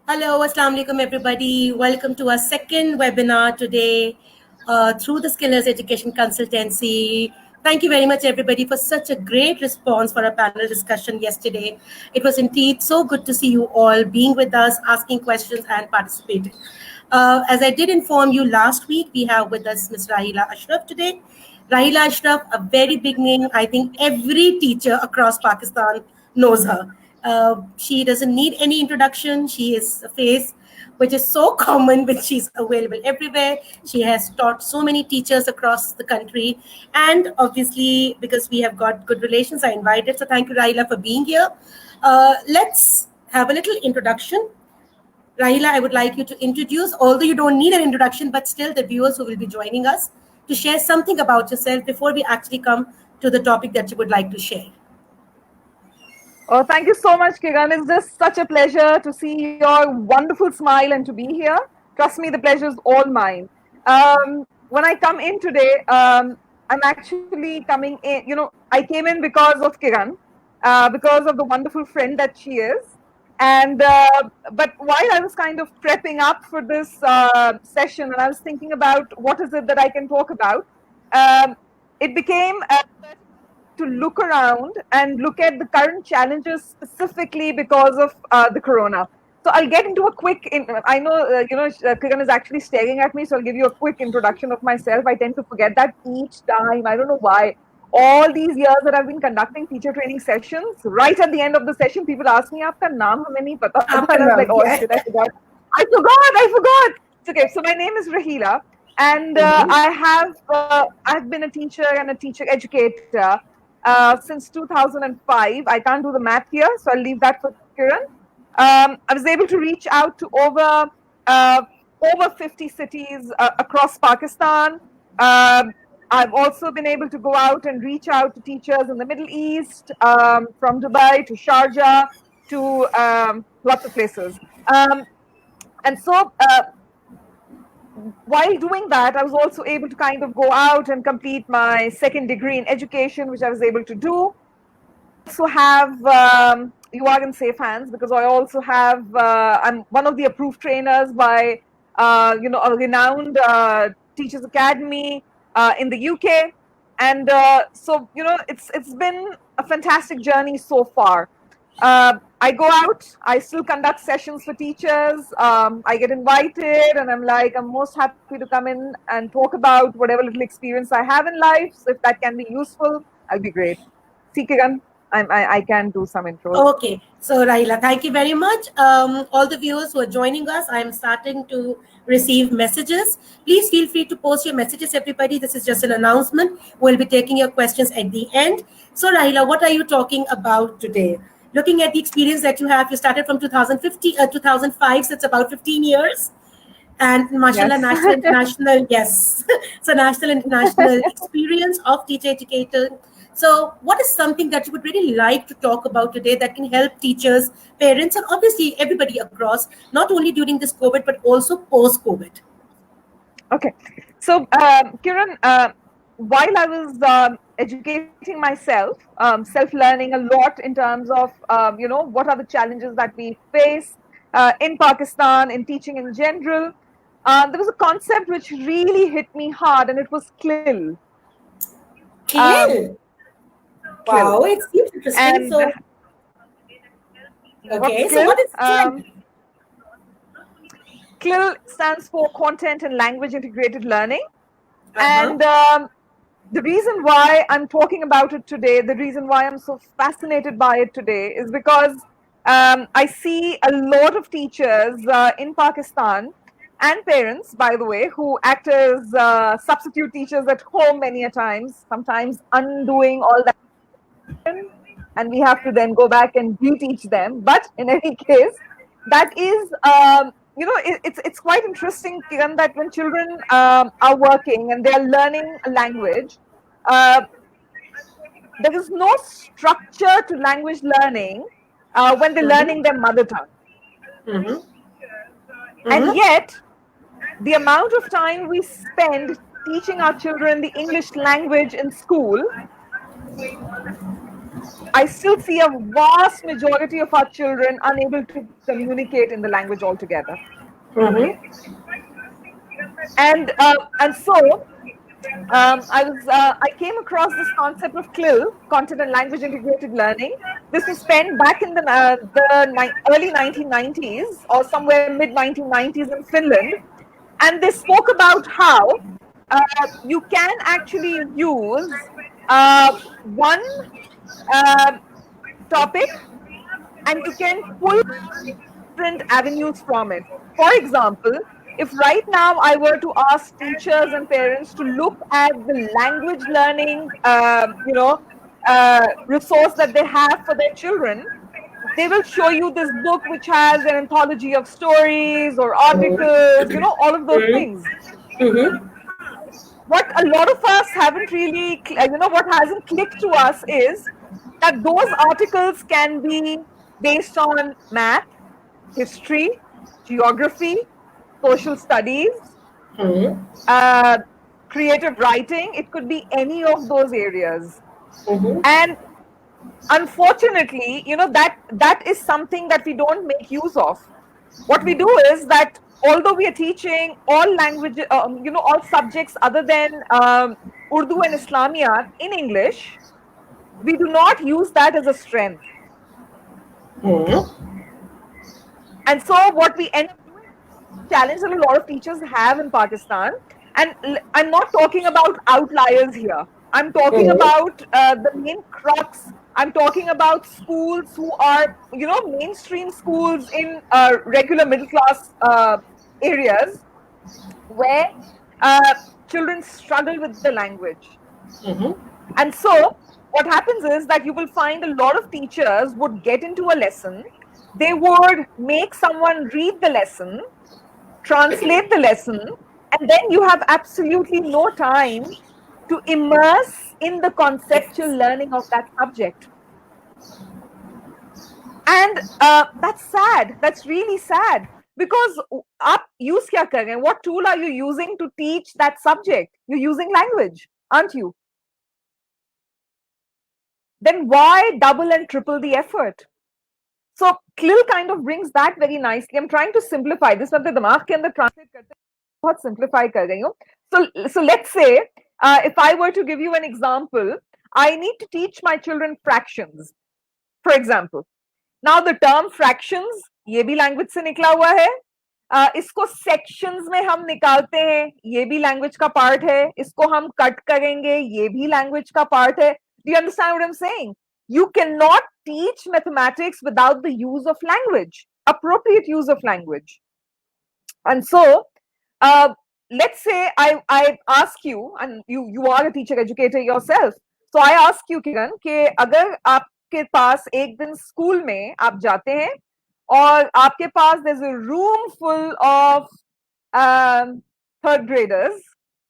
Hello, Assalamu alaikum, everybody. Welcome to our second webinar today through the Skillers Education Consultancy. Thank you very much, everybody, for such a great response for our panel discussion yesterday. It was indeed so good to see you all being with us, asking questions, and participating. As I did inform you last week, we have with us Ms. Rahila Ashraf today. Rahila Ashraf, a very big name. I think every teacher across Pakistan knows her. She doesn't need any introduction. She is a face which is so common, which she's available everywhere. She has taught so many teachers across the country. And obviously, because we have got good relations, I invited. So thank you, Rahila, for being here. Let's have a little introduction. Rahila, I would like you to introduce, although you don't need an introduction, but still the viewers who will be joining us, to share something about yourself before we actually come to the topic that you would like to share. Oh, thank you so much, Kiran. It's just such a pleasure to see your wonderful smile and to be here. Trust me, the pleasure is all mine. When I come in today, I'm actually coming in, I came in because of Kiran, because of the wonderful friend that she is. And but while I was kind of prepping up for this session, and I was thinking about what is it that I can talk about, it became to look around and look at the current challenges specifically because of the corona. So I'll get into a quick. I know Kiran is actually staring at me, so I'll give you a quick introduction of myself. I tend to forget that each time. I don't know why. All these years that I've been conducting teacher training sessions, right at the end of the session, people ask me, "Aapka naam hame nahi pata." And I was like, "Oh shit, I forgot. I forgot." It's okay. So my name is Rahila, and I've been a teacher and a teacher educator since 2005. I can't do the math here, so I'll leave that for Kiran. I was able to reach out to over 50 cities across Pakistan. I've also been able to go out and reach out to teachers in the Middle East, from Dubai to Sharjah to lots of places. And so while doing that, I was also able to kind of go out and complete my second degree in education, which I was able to do. Also have you are in safe hands because I also have I'm one of the approved trainers by a renowned teachers academy in the UK, and so it's been a fantastic journey so far. I go out, I still conduct sessions for teachers. I get invited, and I'm most happy to come in and talk about whatever little experience I have in life. So if that can be useful, I'll be great. See, Kiran, I can do some intros. Okay, so Rahila, thank you very much. All the viewers who are joining us, I'm starting to receive messages. Please feel free to post your messages, everybody. This is just an announcement. We'll be taking your questions at the end. So Rahila, what are you talking about today? Looking at the experience that you have, you started from 2005, so it's about 15 years. And mashallah, Yes. national, international, yes. So national, international experience of teacher educator. So what is something that you would really like to talk about today that can help teachers, parents, and obviously everybody across, not only during this COVID, but also post-COVID? Okay. So, Kiran, while I was educating myself, self-learning a lot in terms of, what are the challenges that we face in Pakistan, in teaching in general, there was a concept which really hit me hard, and it was CLIL. CLIL? Wow, it seems interesting. And so, okay, so what is CLIL? CLIL stands for Content and Language Integrated Learning. And the reason why I'm talking about it today, the reason why I'm so fascinated by it today is because I see a lot of teachers in Pakistan and parents, by the way, who act as substitute teachers at home many a times, sometimes undoing all that. And we have to then go back and reteach them. But in any case, that is, it's quite interesting, Kiran, that when children are working and they are learning a language, there is no structure to language learning when they're learning their mother tongue. And yet, the amount of time we spend teaching our children the English language in school I still see a vast majority of our children unable to communicate in the language altogether. And so I came across this concept of CLIL, Content and Language Integrated Learning. This was penned back in the early 1990s or somewhere mid 1990s in Finland, and they spoke about how you can actually use one topic and you can pull different avenues from it. For example, if right now I were to ask teachers and parents to look at the language learning, resource that they have for their children, they will show you this book which has an anthology of stories or articles, all of those things. What a lot of us haven't really, what hasn't clicked to us is that those articles can be based on math, history, geography, social studies, creative writing. It could be any of those areas. And unfortunately, that is something that we don't make use of. What we do is that although we are teaching all languages, all subjects other than Urdu and Islamiyat in English, we do not use that as a strength. And so what we end up doing, challenge that a lot of teachers have in Pakistan, and I'm not talking about outliers here. I'm talking about the main crux. I'm talking about schools who are, mainstream schools in regular middle class areas where children struggle with the language. And so what happens is that you will find a lot of teachers would get into a lesson. They would make someone read the lesson, translate the lesson, and then you have absolutely no time to immerse in the conceptual learning of that subject. And that's sad. That's really sad. Because aap use kya kar rahe hain? What tool are you using to teach that subject? You're using language, aren't you? Then why double and triple the effort? So CLIL kind of brings that very nicely. I'm trying to simplify this. मैं अपने दिमाग के अंदर translate करते बहुत simplify कर रही हूँ. So let's say if I were to give you an example, I need to teach my children fractions. For example, now the term fractions ये भी language से निकला हुआ है. इसको sections में हम निकालते हैं, ये भी language का part है. इसको हम cut करेंगे, ये भी language का part है. Do you understand what I'm saying? You cannot teach mathematics without the use of language, appropriate use of language. And so, let's say I ask you, and you are a teacher educator yourself. So I ask you, Kiran, कि अगर आपके पास एक दिन school में आप जाते हैं और आपके पास there's a room full of third graders,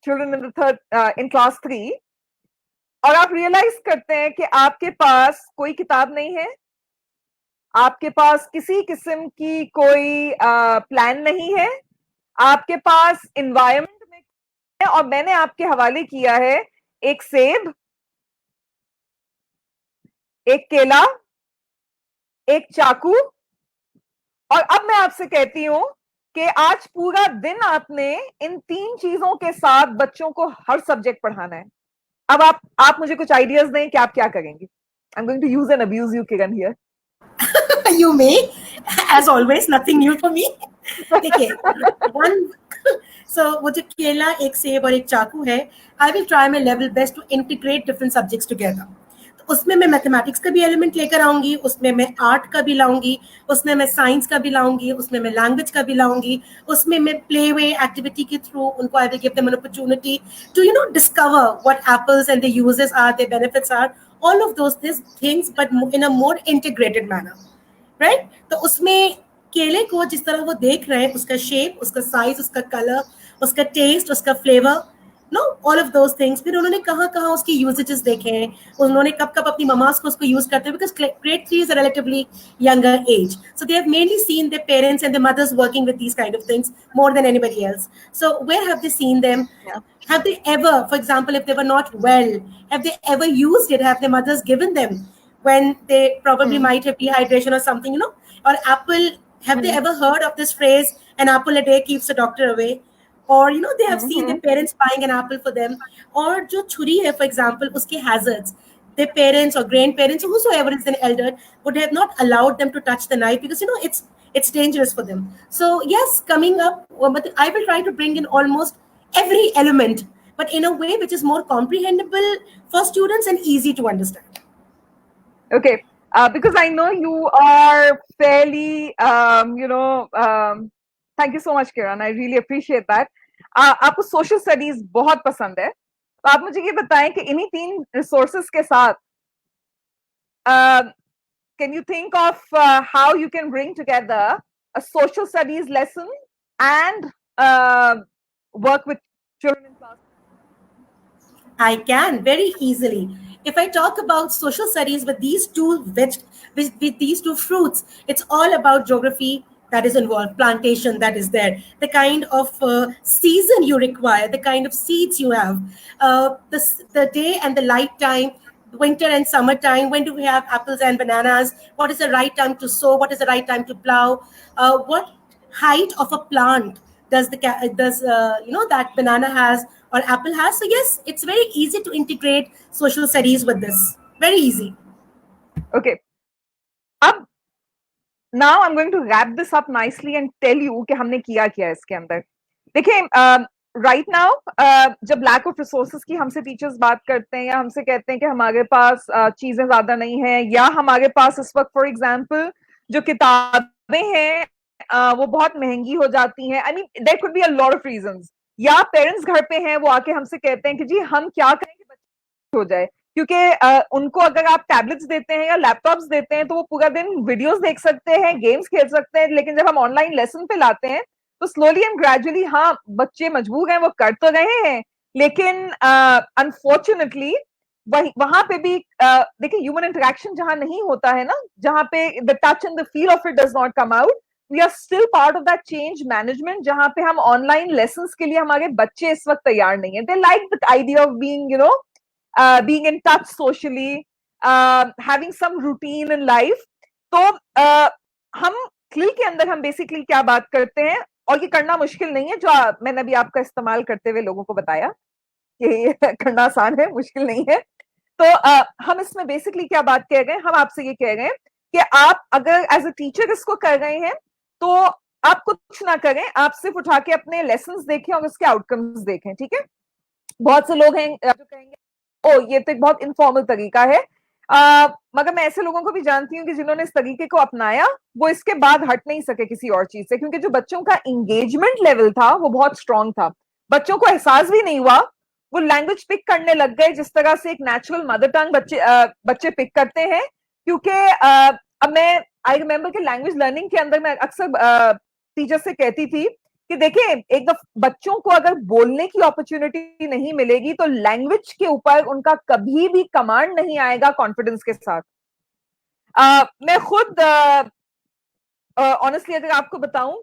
children in the in class 3, और आप रियलाइज करते हैं कि आपके पास कोई किताब नहीं है, आपके पास किसी किस्म की कोई प्लान नहीं है, आपके पास एनवायरनमेंट में है, और मैंने आपके हवाले किया है एक सेब, एक केला, एक चाकू, और अब मैं आपसे कहती हूं कि आज पूरा दिन आपने इन 3 चीजों के साथ बच्चों को हर सब्जेक्ट पढ़ाना है. अब आप मुझे कुछ आइडियाज दें कि आप क्या करेंगे. I'm going to use and abuse you, Kiran, here. You may, as always, nothing new for me. Okay, so वो जो केला, एक सेब और एक चाकू है, I will try my level best to integrate different subjects together. तो उसमें मैं मैथमेटिक्स का भी एलिमेंट लेकर आऊंगी, उसमें मैं आर्ट का भी लाऊंगी, उसमें मैं साइंस का भी लाऊंगी, उसमें मैं लैंग्वेज का भी लाऊंगी, उसमें मैं प्ले वे एक्टिविटी के थ्रू उनको I will give them an opportunity to discover what apples and the uses are, the benefits are, all of those things, but in a more integrated manner, right? तो उसमें केले को जिस तरह वो देख रहे हैं, उसका शेप, उसका साइज, उसका कलर, उसका टेस्ट, उसका flavour, no, all of those things. फिर उन्होंने कहाँ उसकी यूजेजेस देखे हैं, उन्होंने कब अपनी ममास को उसको यूज करते हैं, because grade 3 is a relatively younger age, so they have mainly seen their parents and their mothers working with these kind of things more than anybody else. So where have they seen them? Yeah. Have they ever, for example, if they were not well, have they ever used it? Have their mothers given them when they probably might have dehydration or something, or apple. Have they ever heard of this phrase, an apple a day keeps the doctor away? Or, they have seen their parents buying an apple for them. Or jo churi hai, for example, uske hazards. Their parents or grandparents or whosoever is an elder would have not allowed them to touch the knife because, it's dangerous for them. So yes, coming up, but I will try to bring in almost every element, but in a way which is more comprehensible for students and easy to understand. Okay, because I know you are fairly, thank you so much, Kiran. I really appreciate that. आपको social studies बहुत पसंद है, तो आप मुझे ये बताएं कि इन्हीं 3 रिसोर्सेज के साथ can you think of how you can bring together a social studies lesson and work with children in class? I can very easily. If I talk about social studies with these two with these two fruits, it's all about geography that is involved, plantation that is there, the kind of season you require, the kind of seeds you have, the day and the light time, winter and summertime. When do we have apples and bananas? What is the right time to sow? What is the right time to plow? What height of a plant does that banana has or apple has? So yes, it's very easy to integrate social studies with this. Very easy. Okay. Now I'm going to wrap this up nicely and tell you कि हमने किया क्या इसके अंदर. देखिए, right now जब lack of resources की हमसे teachers बात करते हैं या हमसे कहते हैं कि हमारे पास चीजें ज्यादा नहीं है या हमारे पास इस वक्त for example जो किताबें हैं वो बहुत महंगी हो जाती हैं. I mean there could be a lot of reasons. या पेरेंट्स घर पे हैं वो आके हमसे कहते हैं कि जी हम क्या करें कि बच्चे हो जाए, क्योंकि उनको अगर आप टैबलेट्स देते हैं या लैपटॉप्स देते हैं तो वो पूरा दिन वीडियोस देख सकते हैं, गेम्स खेल सकते हैं, लेकिन जब हम ऑनलाइन लेसन पे लाते हैं तो स्लोली एंड ग्रेजुअली हाँ बच्चे मजबूर हैं, वो कर तो रहे हैं, लेकिन अनफॉर्चुनेटली वहां पे भी देखिए ह्यूमन इंटरेक्शन जहां नहीं होता है ना, जहां पे the touch and the feel of it does not come out, we are still part of that change management जहां पे हम ऑनलाइन लेसन्स के लिए हमारे बच्चे इस वक्त तैयार नहीं है. They like the idea of being being in touch socially, having some routine in life. तो हम क्लिल के अंदर हम बेसिकली क्या बात करते हैं, और ये करना मुश्किल नहीं है, जो मैंने अभी आपका इस्तेमाल करते हुए लोगों को बताया कि करना आसान है, मुश्किल नहीं है. तो हम इसमें बेसिकली क्या बात कह रहे हैं, हम आपसे ये कह रहे हैं कि आप अगर एज अ टीचर इसको कर रहे हैं तो आप कुछ ना करें, आप सिर्फ उठा के अपने लेसन्स देखें और उसके आउटकम्स देखें. ठीक है, बहुत से लोग हैं जो कहेंगे ओ ये तो एक बहुत इनफॉर्मल तरीका है, मगर मैं ऐसे लोगों को भी जानती हूँ कि जिन्होंने इस तरीके को अपनाया वो इसके बाद हट नहीं सके किसी और चीज से, क्योंकि जो बच्चों का एंगेजमेंट लेवल था वो बहुत स्ट्रांग था. बच्चों को एहसास भी नहीं हुआ, वो लैंग्वेज पिक करने लग गए जिस तरह से एक नेचुरल मदर टंग बच्चे पिक करते हैं. क्योंकि अब मैं आई रिमेम्बर कि लैंग्वेज लर्निंग के अंदर मैं अक्सर टीचर से कहती थी कि देखिए एक बच्चों को अगर बोलने की अपॉर्चुनिटी नहीं मिलेगी तो लैंग्वेज के ऊपर उनका कभी भी कमांड नहीं आएगा कॉन्फिडेंस के साथ. मैं खुद ऑनेस्टली अगर आपको बताऊं,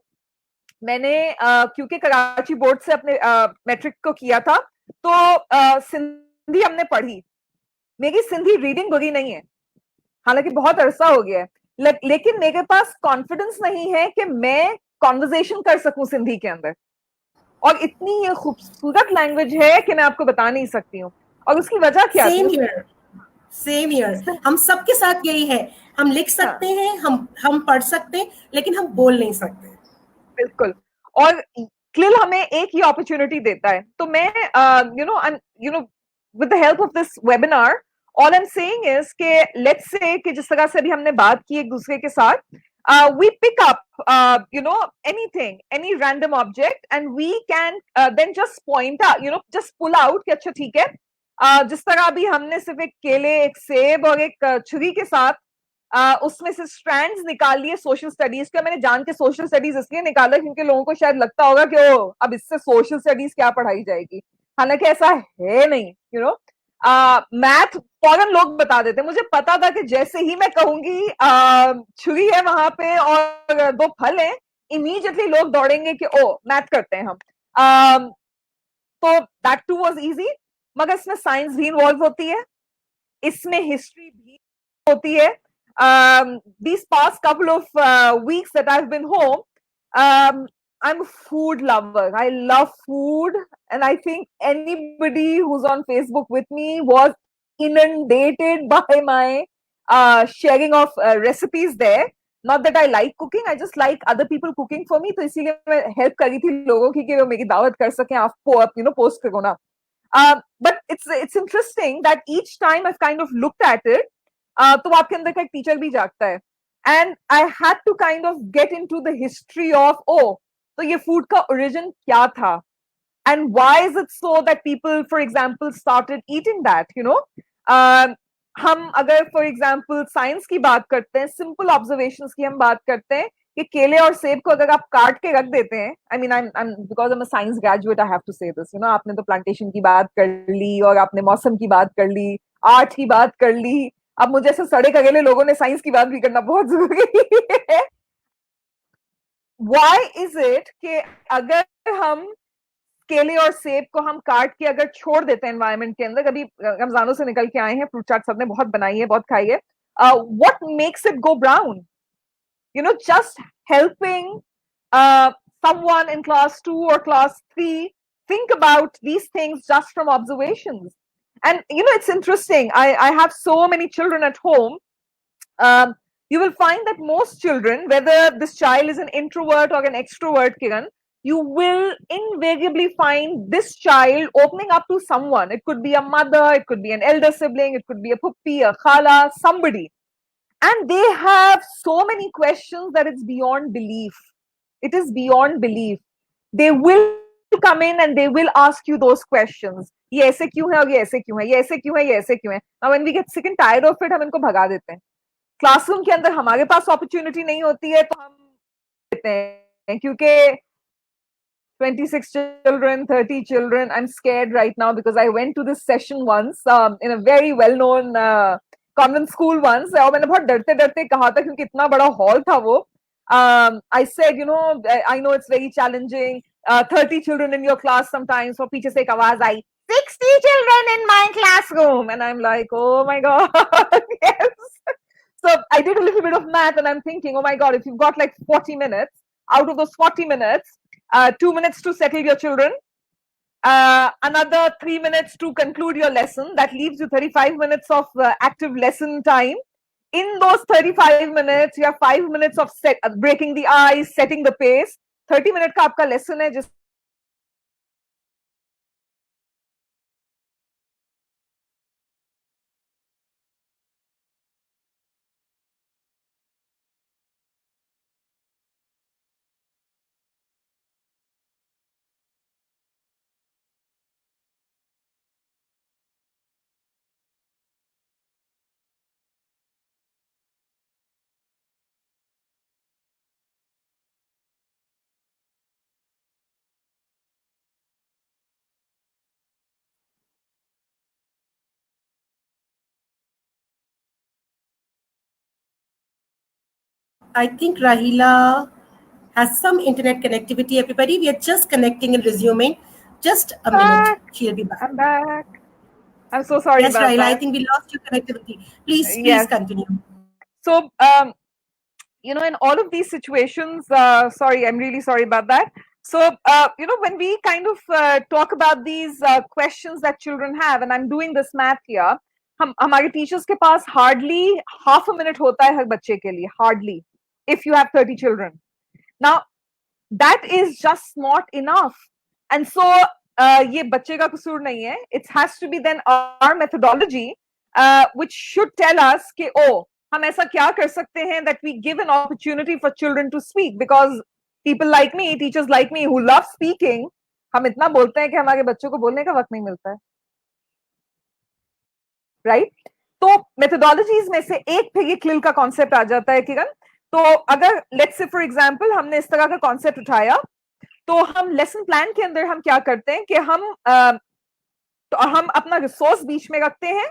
मैंने क्योंकि कराची बोर्ड से अपने मैट्रिक को किया था तो सिंधी हमने पढ़ी. मेरी सिंधी रीडिंग बुरी नहीं है, हालांकि बहुत अरसा हो गया है, लेकिन मेरे पास कॉन्फिडेंस नहीं है कि मैं कॉन्वर्सेशन कर सकूं सिंधी के अंदर. और इतनी ये खूबसूरत लैंग्वेज है कि मैं आपको बता नहीं सकती हूँ. और उसकी वजह क्या है? सेम हियर हम सबके साथ यही है, हम लिख सकते हैं, हम पढ़ सकते हैं, लेकिन हम बोल नहीं सकते. बिल्कुल. और क्लिल हमें एक ही अपॉर्चुनिटी देता है. तो मैं with the help of this webinar all I am saying is कि लेट्स से कि जिस तरह से अभी हमने बात की एक दूसरे के साथ, we pick up anything, any random object, and we can then just point out, just pull out कि अच्छा ठीक है, जिस तरह अभी हमने सिर्फ एक केले, एक सेब और एक छुरी के साथ उसमें से स्ट्रैंड्स निकाल लिए सोशल स्टडीज के. मैंने जान के सोशल स्टडीज इसलिए निकाला क्योंकि लोगों को शायद लगता होगा कि ओ अब इससे सोशल स्टडीज क्या पढ़ाई जाएगी, हालांकि ऐसा है नहीं. मैथ फौरन लोग बता देते. मुझे पता था कि जैसे ही मैं कहूंगी छुरी है वहां पे और 2 फल हैं, इमीडिएटली लोग दौड़ेंगे कि ओ मैथ करते हैं हम. तो दैट टू वाज इजी, मगर इसमें साइंस भी इन्वॉल्व होती है, इसमें हिस्ट्री भी होती है. These past couple of weeks that I've been home, I'm a food lover. I love food, and I think anybody who's on Facebook with me was inundated by my sharing of recipes there. Not that I like cooking, I just like other people cooking for me. तो इसीलिए मैं help करी थी लोगों की कि वो मेरी दावत कर सकें आपको post करो ना. But it's interesting that each time I've kind of looked at it, तो आपके अंदर का एक टीचर भी जागता है. And I had to kind of get into the history of, तो ये food का origin क्या था? And why is it so that people, for example, started eating that, हम अगर फॉर एग्जाम्पल साइंस की बात करते हैं, सिंपल ऑब्जर्वेशंस की हम बात करते हैं कि केले और सेब को अगर आप काट के रख देते हैं, I mean I am because I am a science graduate I have to say this, आपने तो प्लांटेशन की बात कर ली और आपने मौसम की बात कर ली, आर्ट की बात कर ली, अब मुझे ऐसे सड़े कगेले लोगों ने साइंस की बात भी करना बहुत जरूरी है. Why is it कि अगर हम केले और सेब को हम काट के अगर छोड़ देते हैं एनवायरनमेंट के अंदर, कभी रमजानों से निकल के आए हैं, फ्रूट चाट सबने बहुत बनाई है, बहुत खाई है, what makes it go brown? Just helping someone in class 2 or class 3 think about these things just from observations. And it's interesting, I have so many children at home. You will find that most children, whether this child is an introvert or an extrovert, Kiran, you will invariably find this child opening up to someone. It could be a mother, it could be an elder sibling, it could be a puppi, a khala, somebody. And they have so many questions that it's beyond belief. It is beyond belief. They will come in and they will ask you those questions. ये ऐसे क्यों है और ये ऐसे क्यों है, ये ऐसे क्यों है, ये ऐसे क्यों है. Now when we get sick and tired of it, हम इनको भगा देते हैं. क्लासरूम के अंदर हमारे पास अपॉर्चुनिटी नहीं होती है तो हम देते हैं, क्योंकि 26 children, 30 children, I'm scared right now because I went to this session once in a very well-known convent school once, और मैंने बहुत डरते डरते कहा था क्योंकि इतना बड़ा हॉल था वो. I said, I know it's very challenging, 30 children in your class sometimes, और पीछे से एक आवाज आई, 60 children in my classroom, and I'm like, oh my god. Yes. So I did a little bit of math and I'm thinking, oh my god, if you've got like 40 minutes, out of those 40 minutes, 2 minutes to settle your children, another 3 minutes to conclude your lesson, that leaves you 35 minutes of active lesson time. In those 35 minutes, you have 5 minutes of breaking the ice, setting the pace. 30 minutes का आपका lesson है जिस I think Rahila has some internet connectivity. Everybody, we are just connecting and resuming. Just a minute. She'll be back. I'm back. I'm so sorry yes, about Rahila, that. I think we lost your connectivity. Please Yes. continue. So, in all of these situations, sorry, I'm really sorry about that. So, when we kind of talk about these questions that children have, and I'm doing this math here, हमारे teachers के पास hardly half a minute होता है हर बच्चे के लिए, hardly, if you have 30 children. Now, that is just not enough. And so, ये बच्चे का कसूर नहीं है. It has to be then our methodology, which should tell us कि, हम ऐसा क्या कर सकते हैं that we give an opportunity for children to speak, because people like me, teachers like me who love speaking, हम इतना बोलते हैं कि हमारे बच्चों को बोलने का वक्त नहीं मिलता है. Right? तो methodologies में से एक फिर ये CLIL का concept आ जाता है किरण. तो अगर let's say for example हमने इस तरह का concept उठाया, तो हम लेसन प्लान के अंदर हम क्या करते हैं कि हम अपना रिसोर्स बीच में रखते हैं.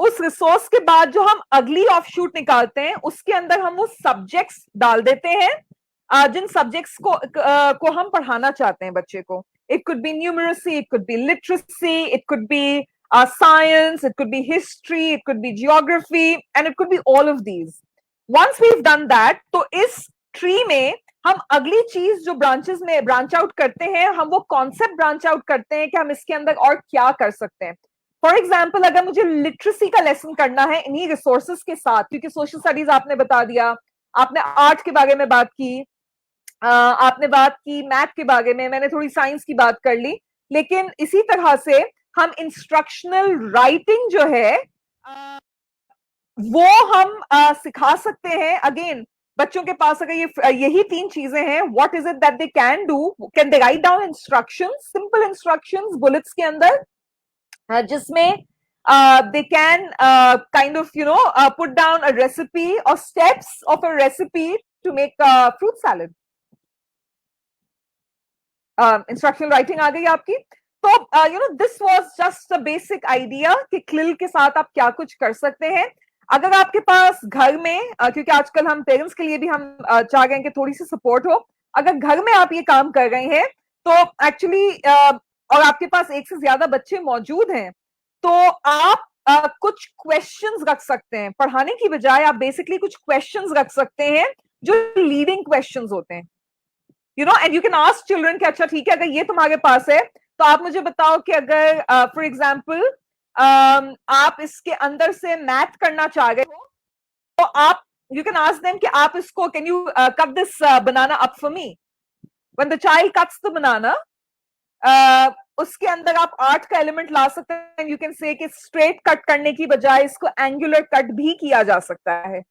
उस रिसोर्स के बाद जो हम अगली ऑफशूट निकालते हैं उसके अंदर हम वो सब्जेक्ट्स डाल देते हैं जिन सब्जेक्ट्स को हम पढ़ाना चाहते हैं बच्चे को. It could be numeracy, it could be literacy, it could be science, it could be history, it could be geography, and it could be all of these. Once we've done that, तो इस tree में हम अगली चीज जो branches में branch out करते हैं, हम वो कॉन्सेप्ट ब्रांच आउट करते हैं कि हम इसके अंदर और क्या कर सकते हैं. फॉर एग्जाम्पल, अगर मुझे लिटरेसी का लेसन करना है इन्हीं रिसोर्सेज के साथ, क्योंकि सोशल स्टडीज आपने बता दिया, आपने आर्ट के बारे में बात की, आपने बात की मैथ के बारे में, मैंने थोड़ी साइंस की बात कर ली, लेकिन इसी तरह से हम इंस्ट्रक्शनल राइटिंग जो है वो हम सिखा सकते हैं. अगेन, बच्चों के पास अगर ये यही तीन चीजें हैं, what is it that they can do? Can they write down instructions, simple instructions bullets के अंदर, जिसमें they can kind of put down a recipe or steps of a recipe to make fruit salad. Instructional writing आ गई आपकी. तो this was just a basic idea कि क्लिल के साथ आप क्या कुछ कर सकते हैं. अगर आपके पास घर में, क्योंकि आजकल हम पेरेंट्स के लिए भी हम चाह रहे हैं कि थोड़ी सी सपोर्ट हो, अगर घर में आप ये काम कर रहे हैं तो एक्चुअली और आपके पास एक से ज्यादा बच्चे मौजूद हैं, तो आप कुछ क्वेश्चंस रख सकते हैं. पढ़ाने की बजाय आप बेसिकली कुछ क्वेश्चंस रख सकते हैं जो लीडिंग क्वेश्चंस होते हैं. And you can ask children कि अच्छा ठीक है, अगर ये तुम्हारे पास है तो आप मुझे बताओ कि अगर फॉर एग्जाम्पल आप इसके अंदर से मैथ करना चाह रहे हो, तो आप यू कैन आस्क देम कि आप इसको, can you cut this banana up for me. When the child cuts the banana, उसके अंदर आप आर्ट का एलिमेंट ला सकते हैं. यू कैन से कि स्ट्रेट कट करने की बजाय इसको एंगुलर कट भी किया जा सकता है.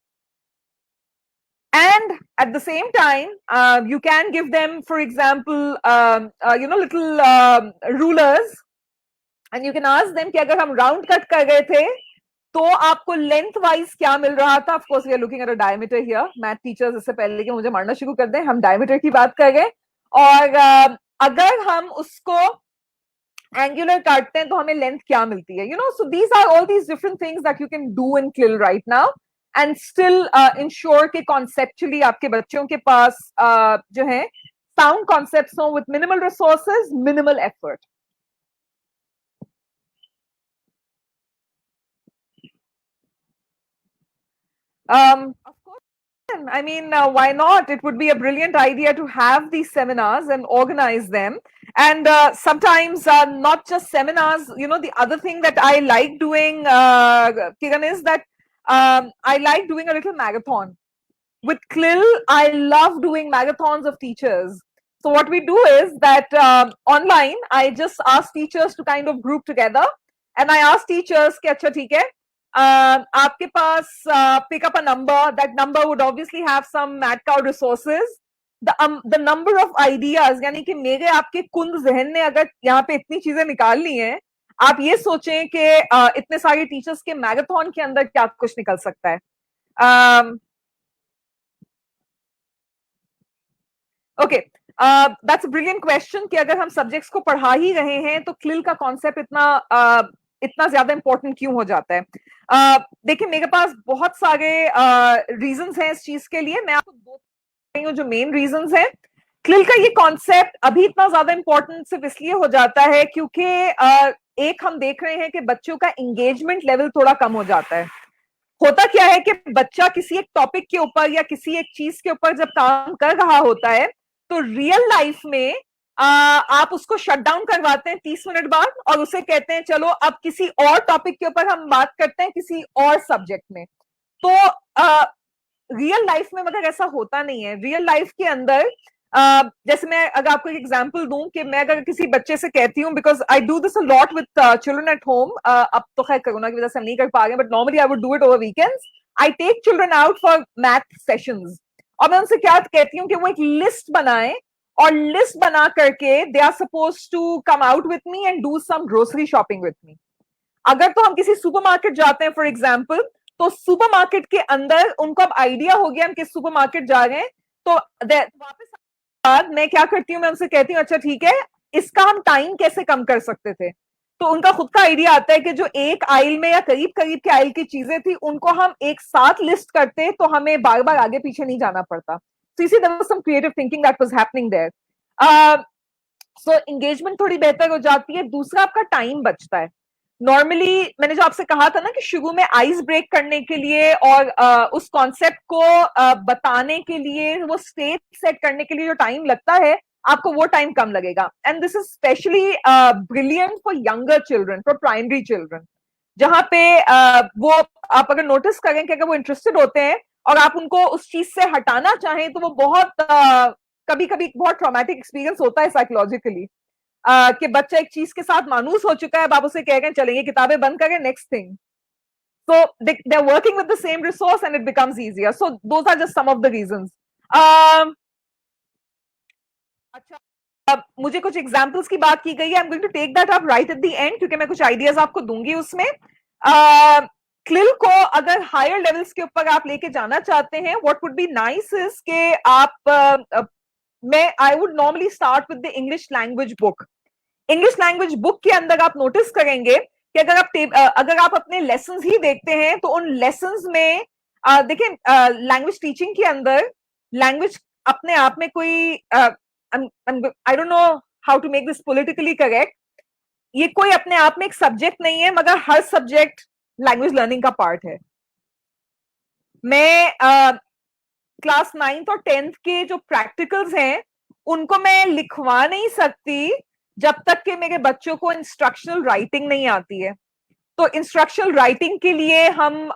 And at the same time, you can give them, for example, little rulers, and you can ask them कि अगर हम round cut कर गए थे तो आपको length wise क्या मिल रहा था. Of course, we are looking at a diameter here. Math teachers इससे पहले कि मुझे मारना शुरू कर दें, हम diameter की बात कर गए, और अगर हम उसको angular काटते हैं तो हमें length क्या मिलती है. So these are all these different things that you can do in CLIL right now. And still ensure कि conceptually आपके बच्चों के पास जो है sound concepts हो with minimal resources, minimal effort. Of course, I mean, why not? It would be a brilliant idea to have these seminars and organize them. And sometimes not just seminars. The other thing that I like doing, Kiran, is that I like doing a little marathon. With CLIL, I love doing marathons of teachers. So what we do is that online, I just ask teachers to kind of group together, and I ask teachers कि अच्छा ठीक है, आपके पास pick up a number. That number would obviously have some MATCOW resources. The number of ideas, यानी कि मेरे आपके कुंद जहन ने अगर यहाँ पे इतनी चीजें निकाल ली हैं, आप ये सोचें कि इतने सारे टीचर्स के मैराथन के अंदर क्या कुछ निकल सकता है. Okay, that's a brilliant question कि अगर हम सब्जेक्ट्स को पढ़ा ही रहे हैं तो क्लिल का कॉन्सेप्ट इतना ज्यादा इंपॉर्टेंट क्यों हो जाता है. देखिए, मेरे पास बहुत सारे रीजंस हैं इस चीज के लिए. मैं आपको दो हूँ जो मेन रीजंस हैं. क्लिल का ये कॉन्सेप्ट अभी इतना ज्यादा इंपॉर्टेंट सिर्फ इसलिए हो जाता है क्योंकि एक हम देख रहे हैं कि बच्चों का एंगेजमेंट लेवल थोड़ा कम हो जाता है. होता क्या है कि बच्चा किसी एक टॉपिक के ऊपर या किसी एक चीज के ऊपर जब काम कर रहा होता है तो रियल लाइफ में आप उसको शट डाउन करवाते हैं 30 मिनट बाद और उसे कहते हैं चलो अब किसी और टॉपिक के ऊपर हम बात करते हैं, किसी और सब्जेक्ट में. तो रियल लाइफ में मगर ऐसा होता नहीं है. रियल लाइफ के अंदर जैसे मैं अगर आपको एक एग्जांपल दूं कि मैं अगर किसी बच्चे से कहती हूँ, because I do this a lot with children at home, अब तो खैर कोरोना की वजह से हम नहीं कर पा रहे, but normally I would do it over weekends. I take children out for math sessions और मैं उनसे क्या कहती हूँ कि वो एक लिस्ट बनाए और लिस्ट बना करके they are supposed to come out with me and do some grocery shopping with me. अगर तो हम किसी सुपरमार्केट जाते हैं फॉर एग्जाम्पल, तो सुपरमार्केट के अंदर उनको अब आइडिया हो गया हम किस सुपरमार्केट जा रहे हैं, तो वापस बाद मैं क्या करती हूँ, मैं उनसे कहती हूँ अच्छा ठीक है, इसका हम टाइम कैसे कम कर सकते थे. तो उनका खुद का आइडिया आता है कि जो एक आइल में या करीब करीब के आइल की चीजें थी उनको हम एक साथ लिस्ट करते तो हमें बार बार आगे पीछे नहीं जाना पड़ता. So you see, there was some creative thinking that was happening there. So engagement थोड़ी बेहतर हो जाती है. दूसरा, आपका टाइम बचता है. नॉर्मली मैंने जो आपसे कहा था ना कि शुरू में आइस ब्रेक करने के लिए और उस कॉन्सेप्ट को बताने के लिए, वो स्टेज सेट करने के लिए जो टाइम लगता है, आपको वो टाइम कम लगेगा. And this is specially brilliant for younger children, for primary children, जहां पे वो आप अगर नोटिस करें कि अगर वो इंटरेस्टेड होते हैं और आप उनको उस चीज से हटाना चाहें तो वो बहुत कभी कभी बहुत ट्रॉमेटिक एक्सपीरियंस होता है साइकोलॉजिकली, कि बच्चा एक चीज के साथ मानूस हो चुका है, अब आप उसे कह रहे हैं चलेंगे किताबें बंद करें, next thing. So they're working with the same resource and it becomes easier. So those are just some of the reasons. अच्छा, अब मुझे कुछ एग्जांपल्स की बात की गई है. I am going to take that up right at the end, क्योंकि मैं कुछ आइडियाज आपको दूंगी उसमें. क्लिल को अगर हायर लेवल्स के ऊपर आप लेके जाना चाहते हैं, what would be nice is कि आप मैं I would normally start with the English language book. English language book के अंदर आप नोटिस करेंगे कि अगर आप अपने लेसन्स ही देखते हैं तो उन लेसन्स में देखिए, लैंग्वेज टीचिंग के अंदर लैंग्वेज अपने आप में कोई I don't know how to make this politically correct, ये कोई अपने आप में एक सब्जेक्ट नहीं है, मगर हर सब्जेक्ट लैंग्वेज लर्निंग का पार्ट है. मैं क्लास 9th और 10th के जो प्रैक्टिकल्स हैं उनको मैं लिखवा नहीं सकती जब तक कि मेरे बच्चों को इंस्ट्रक्शनल राइटिंग नहीं आती है. तो इंस्ट्रक्शनल राइटिंग के लिए हम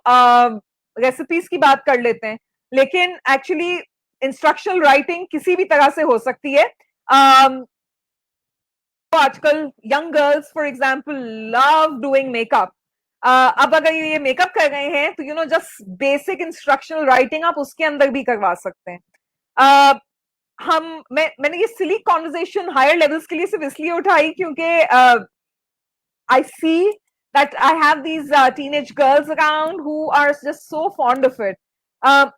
रेसिपीज की बात कर लेते हैं, लेकिन एक्चुअली इंस्ट्रक्शनल राइटिंग किसी भी तरह से हो सकती है. तो आजकल young girls for example love doing makeup. अब अगर ये मेकअप कर रहे हैं तो जस्ट बेसिक इंस्ट्रक्शनल राइटिंग आप उसके अंदर भी करवा सकते हैं. मैंने ये सिली कॉन्वर्सेशन हायर लेवल्स के लिए सिर्फ इसलिए उठाई क्योंकि I see that I have these teenage girls around who are just so fond of it.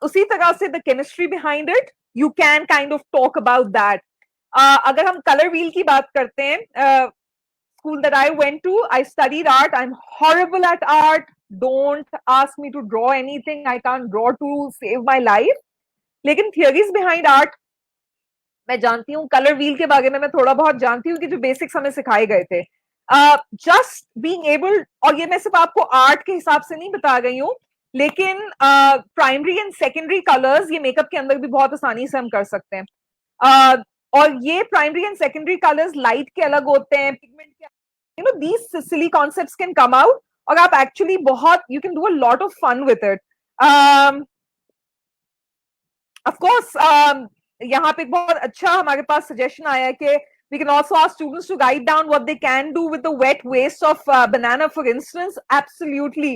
उसी तरह से the chemistry behind it, you can kind of talk about that. अगर हम color wheel की बात करते हैं, school that I went to, I studied art. I'm horrible at art. Don't ask me to draw anything. I can't draw to save my life. लेकिन theories behind art मैं जानती हूँ. कलर व्हील के बारे में मैं थोड़ा बहुत जानती हूँ कि जो बेसिक्स हमें सिखाए गए थे. जस्ट बीइंग एबल, और ये मैं सिर्फ आपको आर्ट के हिसाब से नहीं बता रही हूँ, लेकिन प्राइमरी एंड सेकेंडरी कलर्स ये मेकअप के अंदर भी बहुत आसानी से हम कर सकते हैं. और ये primary and secondary colours light के अलग होते हैं, पिगमेंट के, these silly concepts can come out और आप एक्चुअली बहुत you can do a lot of fun with it. Of course यहाँ पे बहुत अच्छा हमारे पास सजेशन आया है कि we can also ask students to write down what they can do with the wet waste of banana, for instance. Absolutely.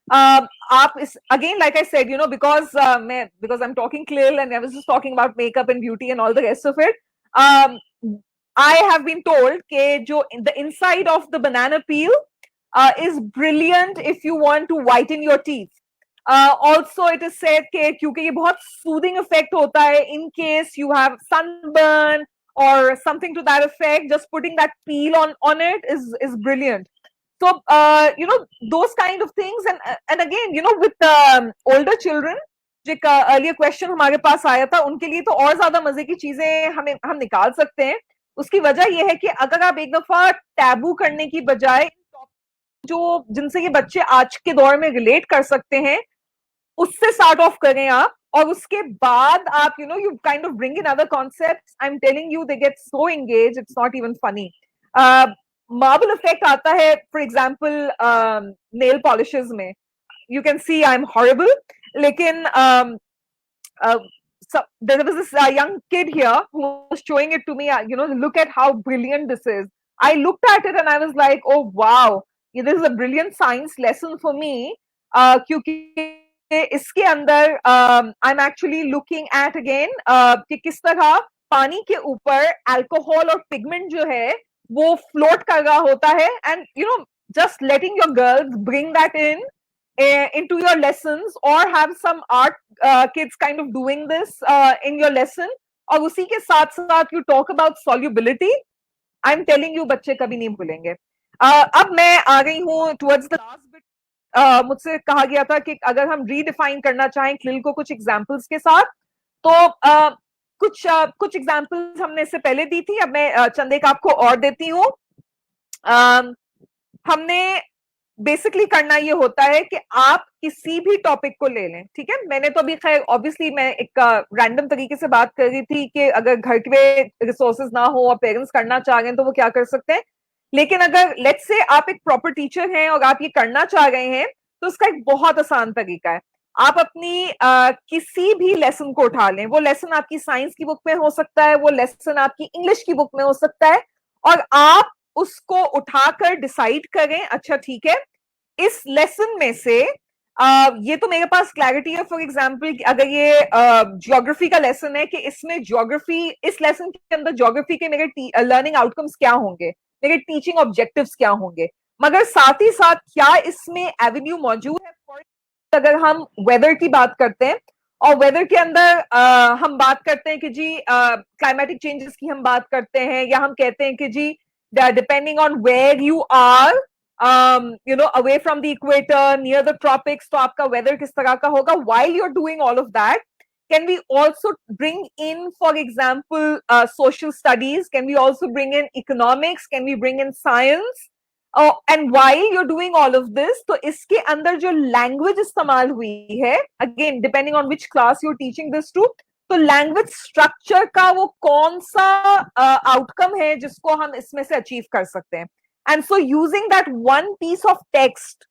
Aap is, again, like I said, because I'm talking clear and I was just talking about makeup and beauty and all the rest of it. I have been told that the inside of the banana peel is brilliant if you want to whiten your teeth. Also, it is said कि क्योंकि ये बहुत soothing effect होता है, in case you have sunburn or something to that effect, just putting that peel on it is brilliant. So those kind of things, and again with older children, जो एक earlier question हमारे पास आया था, उनके लिए तो और ज्यादा मजे की चीजें हम निकाल सकते हैं. उसकी वजह यह है कि अगर आप एक दफा टैबू करने की बजाय जो जिनसे ये बच्चे आज के दौर में रिलेट कर सकते हैं उससे स्टार्ट ऑफ करें आप, और उसके बाद आप you kind of bring in other concepts. I'm telling you, they get so engaged, it's not even funny. Marble effect आता है, for example, nail polishes में. You can see I'm horrible, लेकिन so there was this young kid here who was showing it to me. Look at how brilliant this is. I looked at it and I was like, oh wow, this is a brilliant science lesson for me. क्योंकि इसके अंदर I am actually looking at again कि किस तरह पानी के ऊपर alcohol और पिगमेंट जो है वो फ्लोट कर रहा होता है, and just letting your girls bring that into your lessons or have some art kids kind of doing this in your lesson, और उसी के साथ साथ you talk about solubility. I'm telling you, बच्चे कभी नहीं भूलेंगे. अब मैं आ गई हूँ towards the last bit. मुझसे कहा गया था कि अगर हम रीडिफाइन करना चाहें क्लिल को कुछ एग्जांपल्स के साथ, तो कुछ एग्जांपल्स हमने इससे पहले दी थी. अब मैं चंद एक आपको और देती हूँ. हमने बेसिकली करना ये होता है कि आप किसी भी टॉपिक को ले लें, ठीक है। मैंने तो अभी खैर ऑब्वियसली मैं एक रैंडम तरीके से बात कर रही थी कि अगर घर के रिसोर्सेज ना हो और पेरेंट्स करना चाह रहे हैं तो वो क्या कर सकते हैं, लेकिन अगर लेट्स से आप एक प्रॉपर टीचर हैं और आप ये करना चाह रहे हैं तो उसका एक बहुत आसान तरीका है। आप अपनी किसी भी लेसन को उठा लें, वो लेसन आपकी साइंस की बुक में हो सकता है, वो लेसन आपकी इंग्लिश की बुक में हो सकता है, और आप उसको उठाकर डिसाइड करें, अच्छा ठीक है इस लेसन में से ये तो मेरे पास क्लैरिटी है, फॉर एग्जाम्पल अगर ये ज्योग्राफी का लेसन है कि इसमें ज्योग्राफी, इस लेसन के अंदर ज्योग्राफी के मेरे लर्निंग आउटकम्स क्या होंगे, मेरे टीचिंग ऑब्जेक्टिव्स क्या होंगे, मगर साथ ही साथ क्या इसमें एवेन्यू मौजूद है। अगर हम वेदर की बात करते हैं और वेदर के अंदर हम बात करते हैं कि जी क्लाइमेटिक चेंजेस की हम बात करते हैं, या हम कहते हैं कि जी depending on where you are away from the equator, near the tropics, तो आपका weather किस तरह का होगा। While you're doing all of that, can we also bring in, for example, social studies? Can we also bring in economics? Can we bring in science? And while you're doing all of this, तो इसके अंदर जो language इस्तेमाल हुई है, again depending on which class you're teaching this to, तो language structure का वो कौन सा आउटकम है जिसको हम इसमें से अचीव कर सकते हैं। And so using that one piece of text,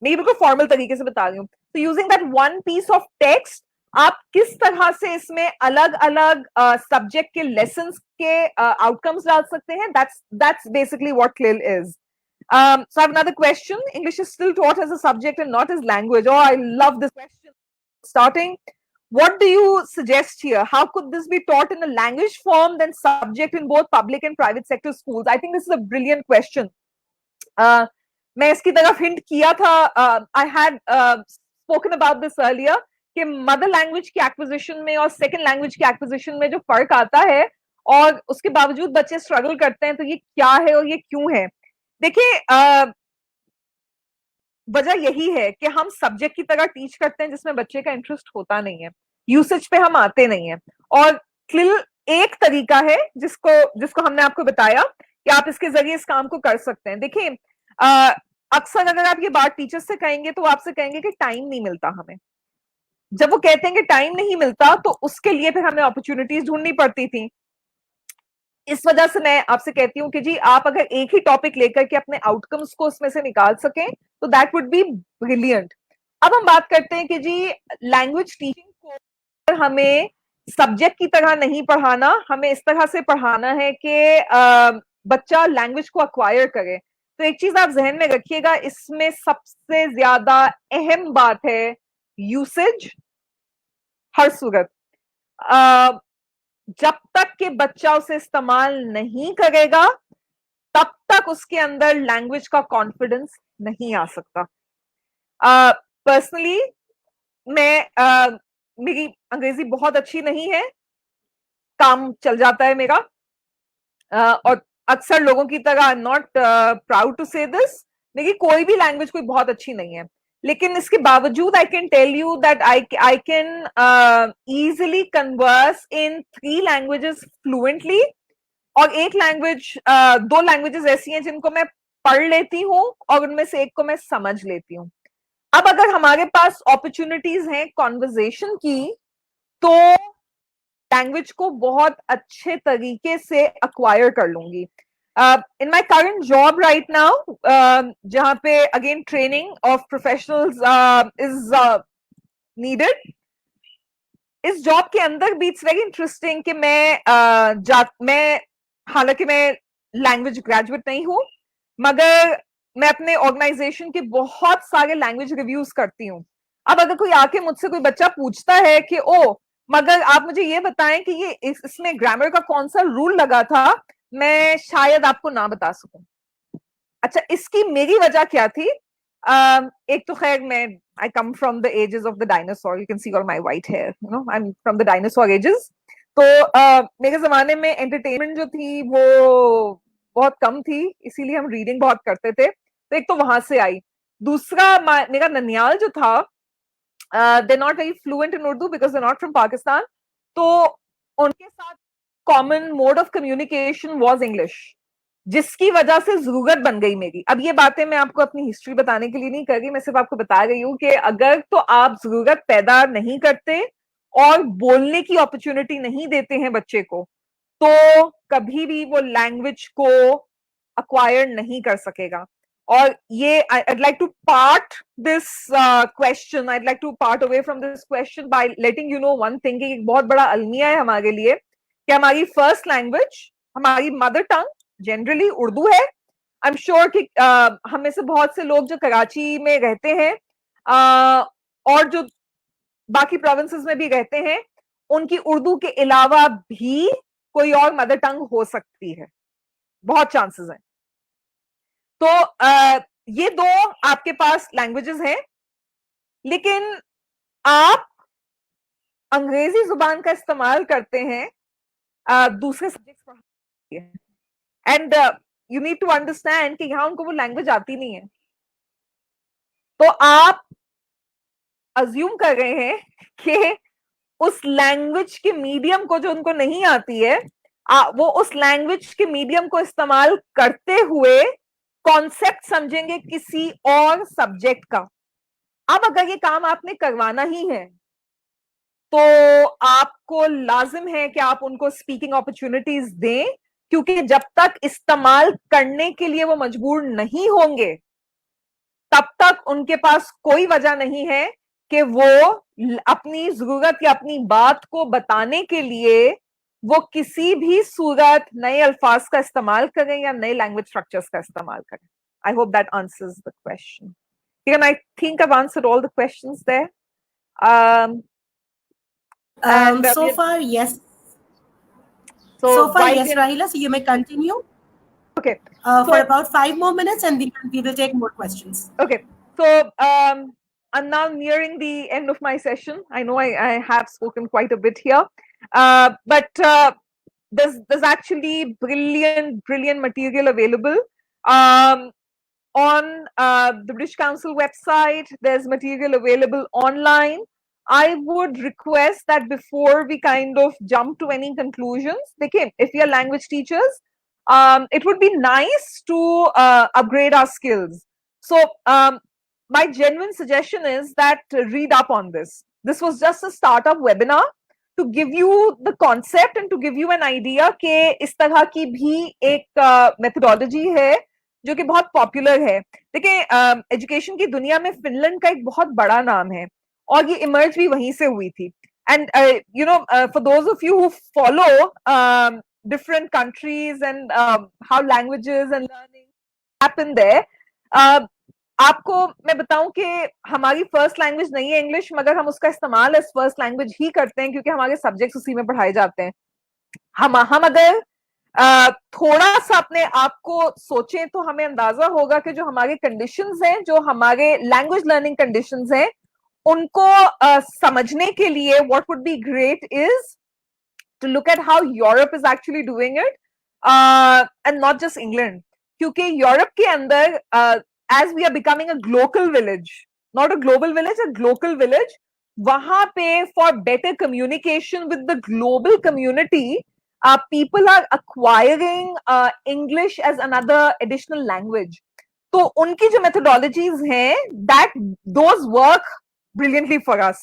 मैं बिल्कुल फॉर्मल तरीके से बता रही हूँ, तो using that one piece of text आप किस तरह से इसमें अलग अलग सब्जेक्ट के लेसन्स के आउटकम्स डाल सकते हैं, that's basically what CLIL is. So I have another question. English is still taught as a subject and not as language. Oh, I love this question. Starting, what do you suggest here? How could this be taught in a language form then subject in both public and private sector schools? I think this is a brilliant question. मैं इसकी तरफ hint किया था, I had spoken about this earlier कि mother language की acquisition में और second language की एक्विजिशन में जो फर्क आता है और उसके बावजूद बच्चे स्ट्रगल करते हैं, तो ये क्या है और ये क्यों है। देखिए वजह यही है कि हम सब्जेक्ट की तरह टीच करते हैं जिसमें बच्चे का इंटरेस्ट होता नहीं है, यूसेज पे हम आते नहीं है, और क्लिल एक तरीका है जिसको हमने आपको बताया कि आप इसके जरिए इस काम को कर सकते हैं। देखिए अक्सर अगर आप ये बात टीचर से कहेंगे तो आपसे कहेंगे कि टाइम नहीं मिलता हमें। जब वो कहते हैं कि टाइम नहीं मिलता तो उसके लिए फिर हमें अपॉर्चुनिटीज ढूंढनी पड़ती थी। इस वजह से मैं आपसे कहती हूँ कि जी आप अगर एक ही टॉपिक लेकर के अपने आउटकम्स को उसमें से निकाल सकें तो दैट वुड बी ब्रिलियंट। अब हम बात करते हैं कि जी लैंग्वेज टीचिंग को हमें सब्जेक्ट की तरह नहीं पढ़ाना, हमें इस तरह से पढ़ाना है कि बच्चा लैंग्वेज को अक्वायर करे। तो एक चीज आप जहन में रखिएगा, इसमें सबसे ज्यादा अहम बात है यूसेज। हर सूरत जब तक कि बच्चा उसे इस्तेमाल नहीं करेगा तब तक उसके अंदर लैंग्वेज का कॉन्फिडेंस नहीं आ सकता। पर्सनली मैं मेरी अंग्रेजी बहुत अच्छी नहीं है, काम चल जाता है मेरा, और अक्सर लोगों की तरह I am not proud to say this, मेरी कोई भी लैंग्वेज कोई बहुत अच्छी नहीं है, लेकिन इसके बावजूद I can tell you that I can easily converse in 3 languages fluently, और एक लैंग्वेज 2 लैंग्वेजेस ऐसी हैं जिनको मैं पढ़ लेती हूँ और उनमें से एक को मैं समझ लेती हूँ। अब अगर हमारे पास अपॉर्चुनिटीज हैं कॉन्वर्जेशन की तो लैंग्वेज को बहुत अच्छे तरीके से अक्वायर कर लूंगी। In my current job right now, जहां पे again training of professionals is needed, इस जॉब के अंदर भी इट्स वेरी इंटरेस्टिंग कि मैं हालांकि मैं लैंग्वेज ग्रेजुएट नहीं हूं, मगर मैं अपने ऑर्गेनाइजेशन के बहुत सारे लैंग्वेज रिव्यूज करती हूँ। अब अगर कोई आके मुझसे कोई बच्चा पूछता है कि ओ मगर आप मुझे ये बताएं कि ये इसमें ग्रामर का कौन सा रूल लगा था, मैं शायद आपको ना बता सकूं। अच्छा, इसकी मेरी वजह क्या थी? एक तो खैर मैं I come from the ages of the dinosaur, you can see all my white hair, you know I am from the dinosaur ages. तो मेरे जमाने में एंटरटेनमेंट जो थी वो बहुत कम थी, इसीलिए हम रीडिंग बहुत करते थे, तो एक तो वहां से आई। दूसरा मेरा ननियाल जो था, they're not very fluent in Urdu because they're not from Pakistan. तो उनके साथ common mode of communication was English. जिसकी वजह से जरूरत बन गई मेरी। अब ये बातें मैं आपको अपनी हिस्ट्री बताने के लिए नहीं कर रही, मैं सिर्फ आपको बता रही हूँ कि अगर तो आप जरूरत पैदा नहीं करते और बोलने की अपॉर्चुनिटी नहीं देते हैं बच्चे को, तो कभी भी वो लैंग्वेज को अक्वायर नहीं कर सकेगा। और ये I'd like to part this question, I'd like to part away from this question by letting you know one thing कि एक बहुत बड़ा अलमिया है हमारे लिए कि हमारी फर्स्ट लैंग्वेज, हमारी मदर टंग जनरली उर्दू है। आई एम श्योर कि हम में से बहुत से लोग जो कराची में रहते हैं और जो बाकी प्रोविंसेस में भी रहते हैं, उनकी उर्दू के अलावा भी कोई और मदर टंग हो सकती है, बहुत चांसेस हैं। तो ये दो आपके पास लैंग्वेजेस हैं, लेकिन आप अंग्रेजी जुबान का इस्तेमाल करते हैं दूसरे सब्जेक्ट्स पढ़ाने के लिए, and you need to understand कि यहां उनको वो लैंग्वेज आती नहीं है। तो आप अज्यूम कर रहे हैं कि उस लैंग्वेज के मीडियम को जो उनको नहीं आती है, वो उस लैंग्वेज के मीडियम को इस्तेमाल करते हुए कॉन्सेप्ट समझेंगे किसी और सब्जेक्ट का। अब अगर ये काम आपने करवाना ही है तो आपको लाजिम है कि आप उनको स्पीकिंग अपॉर्चुनिटीज दें, क्योंकि जब तक इस्तेमाल करने के लिए वो मजबूर नहीं होंगे तब तक उनके पास कोई वजह नहीं है कि वो अपनी जरूरत या अपनी बात को बताने के लिए वो किसी भी सूरत नए अल्फाज का इस्तेमाल करें या नए लैंग्वेज स्ट्रक्चर्स का इस्तेमाल करें। I hope that answers the question. I think I've answered all the questions there. So far, yes. So far, yes, Rahila. So you may continue. Okay. For about 5 more minutes, and we will take more questions. Okay. So I'm now nearing the end of my session. I know I have spoken quite a bit here, but there's actually brilliant material available. On the British Council website, there's material available online. I would request that before we kind of jump to any conclusions, if you're language teachers, it would be nice to upgrade our skills. So my genuine suggestion is that read up on this. This was just a startup webinar to give you the concept and to give you an idea कि इस तरह की भी एक methodology है जो कि बहुत पॉपुलर है। देखिए एजुकेशन की दुनिया में फिनलैंड का एक बहुत बड़ा नाम है और ये इमर्ज भी वहीं से हुई थी। And you know for those of you who follow different countries and how languages and learning happen there, आपको मैं बताऊं कि हमारी फर्स्ट लैंग्वेज नहीं है इंग्लिश, मगर हम उसका इस्तेमाल एज फर्स्ट लैंग्वेज ही करते हैं क्योंकि हमारे सब्जेक्ट्स उसी में पढ़ाए जाते हैं। हम अगर थोड़ा सा अपने आप को सोचें तो हमें अंदाजा होगा कि जो हमारे कंडीशंस हैं, जो हमारे लैंग्वेज लर्निंग कंडीशंस हैं, उनको समझने के लिए what would be great is to look at how Europe is actually doing it, and not just England, क्योंकि यूरोप के अंदर as we are becoming a local village, not a global village, a local village, वहां पे for better communication with the global community, people are acquiring English as another additional language. तो उनकी जो methodologies हैं, that those work brilliantly for us.